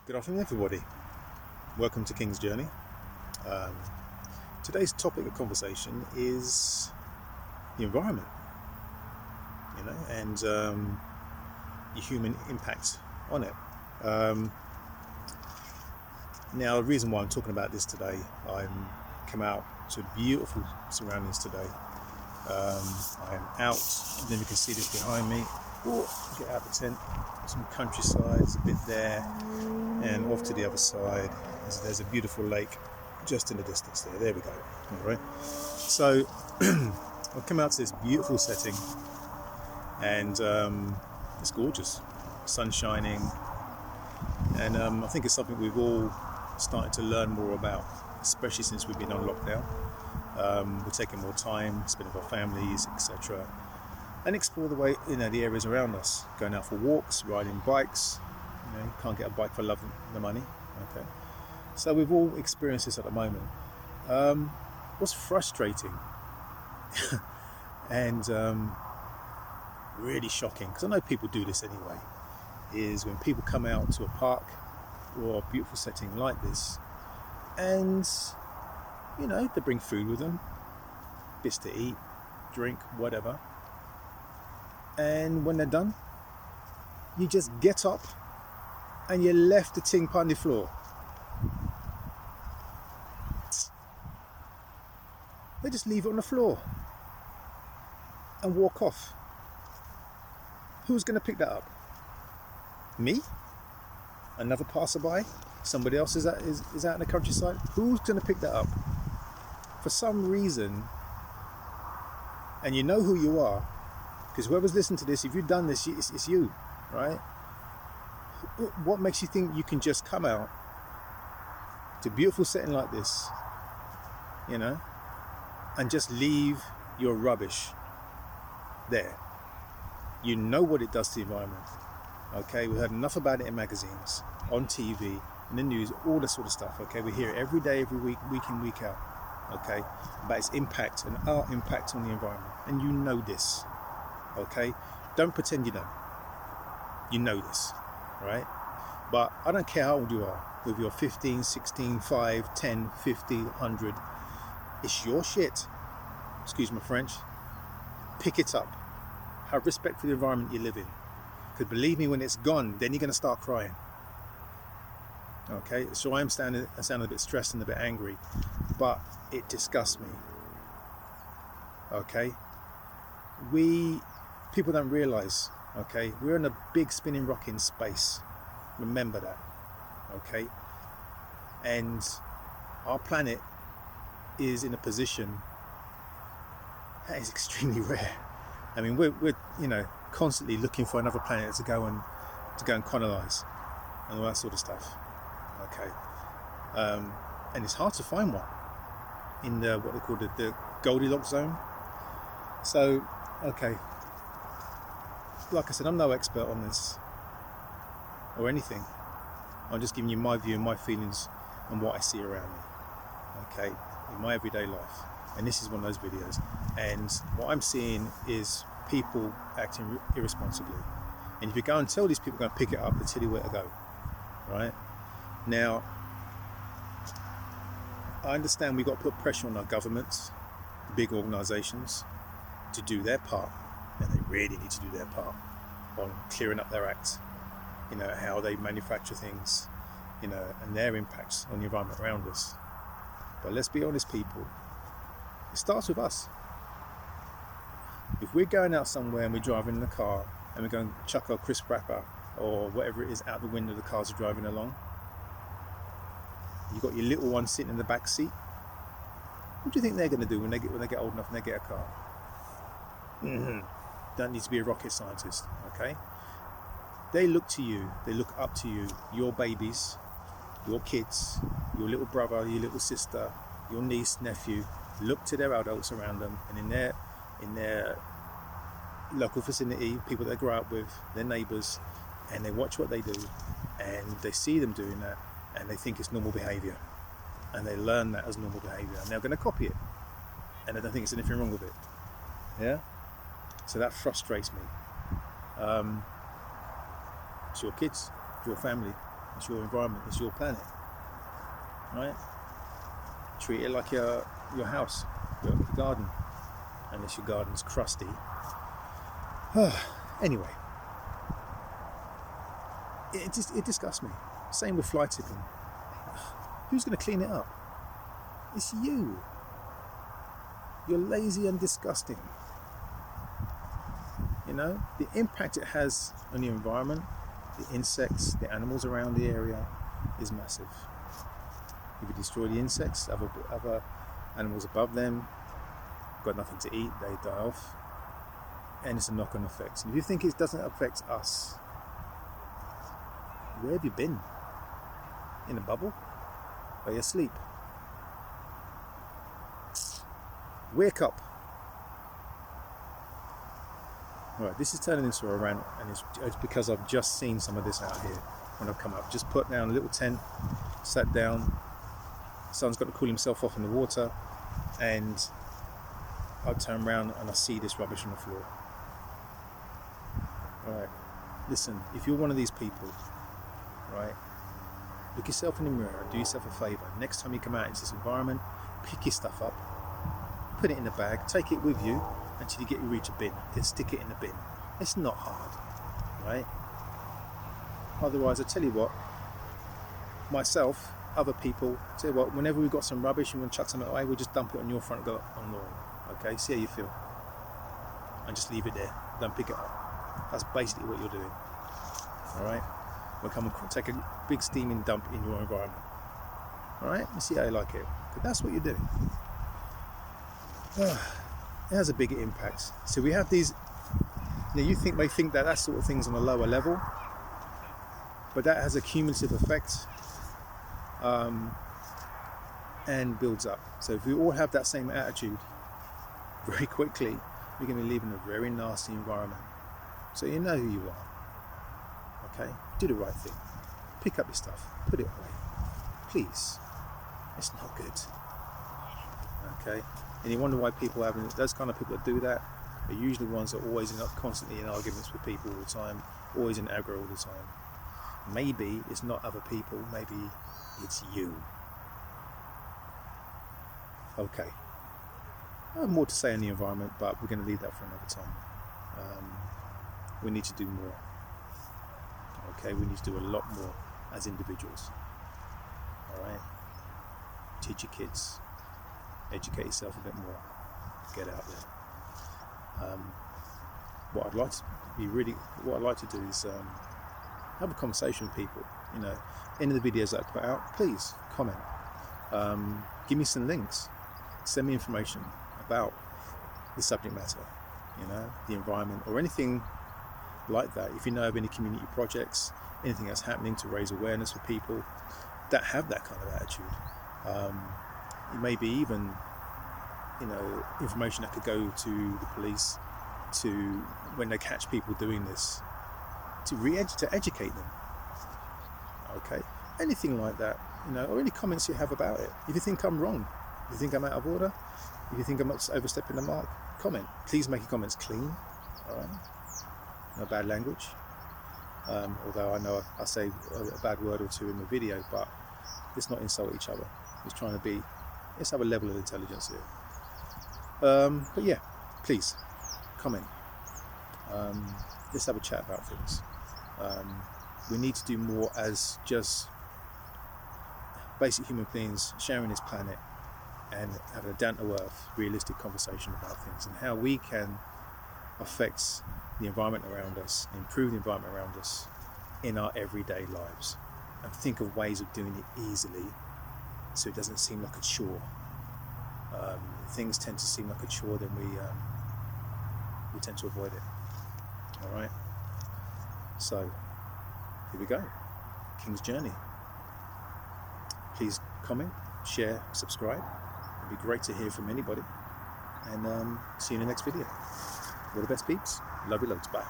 Good afternoon, everybody. Welcome to King's Journey. Um, Today's topic of conversation is the environment, and the human impact on it. Now, the reason why I'm talking about this today, I'm come out to beautiful surroundings today. I am out, and then you can see this behind me. Get out the tent. Some countryside, a bit there, and off to the other side. There's a beautiful lake just in the distance there. There we go. All right. So I've come out to this beautiful setting, and it's gorgeous. Sun shining, and I think it's something we've all started to learn more about, especially since we've been on lockdown. We're taking more time, spending with our families, etc. And explore the areas around us. Going out for walks, riding bikes. You can't get a bike for love and the money. Okay, so we've all experienced this at the moment. What's frustrating and really shocking, because I know people do this anyway, is when people come out to a park or a beautiful setting like this, and they bring food with them, bits to eat, drink, whatever. And when they're done, you just get up and you left the thing on the floor. They just leave it on the floor and walk off. Who's going to pick that up? Me? Another passerby? Somebody else is out in the countryside? Who's going to pick that up? For some reason, and you know who you are, because whoever's listening to this, if you've done this, it's you, right? What makes you think you can just come out to a beautiful setting like this, and just leave your rubbish there? You know what it does to the environment, okay? We've heard enough about it in magazines, on TV, in the news, all this sort of stuff, okay? We hear it every day, every week, week in, week out, okay? About its impact and our impact on the environment, and you know this. Okay, don't pretend you don't. You know this, right? But I don't care how old you are, whether you're 15, 16, 5, 10, 50, 100. It's your shit. Excuse my French. Pick it up. Have respect for the environment you live in. Because believe me, when it's gone, then you're going to start crying. Okay, so I sound a bit stressed and a bit angry, but it disgusts me. Okay? People don't realise, okay, we're in a big spinning rock in space. Remember that, okay? And our planet is in a position that is extremely rare. I mean, we're constantly looking for another planet to go and colonise and all that sort of stuff, okay? And it's hard to find one in what they call the Goldilocks zone. So, okay, like I said, I'm no expert on this or anything. I'm just giving you my view and my feelings and what I see around me, okay, in my everyday life. And this is one of those videos. And what I'm seeing is people acting irresponsibly. And if you go and tell these people, go and pick it up and tell you where to go, right? Now, I understand we've got to put pressure on our governments, big organisations, to do their part, and they really need to do their part on clearing up their act, how they manufacture things, and their impacts on the environment around us. But let's be honest, people, it starts with us. If we're going out somewhere and we're driving in the car and we're going to chuck our crisp wrapper or whatever it is out the window, the cars are driving along, you've got your little one sitting in the back seat. What do you think they're going to do when they get old enough and they get a car? Don't need to be a rocket scientist, okay? They look to you, they look up to you, your babies, your kids, your little brother, your little sister, your niece, nephew, look to their adults around them, and in their local vicinity, people they grow up with, their neighbours, and they watch what they do, and they see them doing that, and they think it's normal behaviour, and they learn that as normal behaviour, and they're going to copy it, and they don't think there's anything wrong with it. Yeah? So that frustrates me. It's your kids, it's your family. It's your environment. It's your planet, right? Treat it like your house, your garden, unless your garden's crusty. Anyway, it disgusts me. Same with fly tipping. Who's going to clean it up? It's you. You're lazy and disgusting. You know, the impact it has on the environment, the insects, the animals around the area is massive. If you destroy the insects, other animals above them got nothing to eat, they die off, and it's a knock-on effect. And if you think it doesn't affect us, where have you been? In a bubble? Are you asleep? Wake up. Right, this is turning into a rant, and it's because I've just seen some of this out here when I've come up. Just put down a little tent, sat down, son's got to cool himself off in the water, and I turn around and I see this rubbish on the floor. Right, listen, if you're one of these people, right, look yourself in the mirror and do yourself a favour. Next time you come out into this environment, pick your stuff up, put it in a bag, take it with you until you reach a bin, then stick it in the bin. It's not hard, right? Otherwise, I tell you what, myself, other people, tell you what, whenever we've got some rubbish and we want to chuck something away, we'll just dump it on your front lawn, okay? See how you feel. And just leave it there, don't pick it up. That's basically what you're doing, all right? We'll come and take a big steaming dump in your environment, all right? You see how you like it, but that's what you're doing. It has a bigger impact. So we have these, you know, you may think that sort of thing's on a lower level, but that has a cumulative effect and builds up. So if we all have that same attitude, very quickly you're going to live in a very nasty environment. So you know who you are, okay? Do the right thing. Pick up your stuff, put it away, please. It's not good, okay? And you wonder why people those kind of people that do that are usually ones that are always constantly in arguments with people all the time, always in aggro all the time. Maybe it's not other people, maybe it's you. Okay. I have more to say on the environment, but we're going to leave that for another time. We need to do more. Okay, we need to do a lot more as individuals. Alright? Teach your kids. Educate yourself a bit more. Get out there. What I'd like to do is have a conversation with people. You know, in the videos that I put out, please comment. Give me some links. Send me information about the subject matter. You know, the environment or anything like that. If you know of any community projects, anything that's happening to raise awareness for people that have that kind of attitude. It may be even, you know, information that could go to the police to when they catch people doing this, to educate them. Okay, anything like that, you know, or any comments you have about it. If you think I'm wrong, if you think I'm out of order, if you think I'm overstepping the mark, comment. Please make your comments clean. All right, no bad language. Although I know I say a bad word or two in the video, but let's not insult each other. Let's have a level of intelligence here. But yeah, please comment. Let's have a chat about things. We need to do more as just basic human beings sharing this planet and having a down-to-earth, realistic conversation about things and how we can affect the environment around us, improve the environment around us in our everyday lives, and think of ways of doing it easily so it doesn't seem like a chore. Things tend to seem like a chore, then we tend to avoid it. All right. So here we go. King's Journey. Please comment, share, subscribe. It'd be great to hear from anybody. And see you in the next video. All the best, peeps. Love you loads. Bye.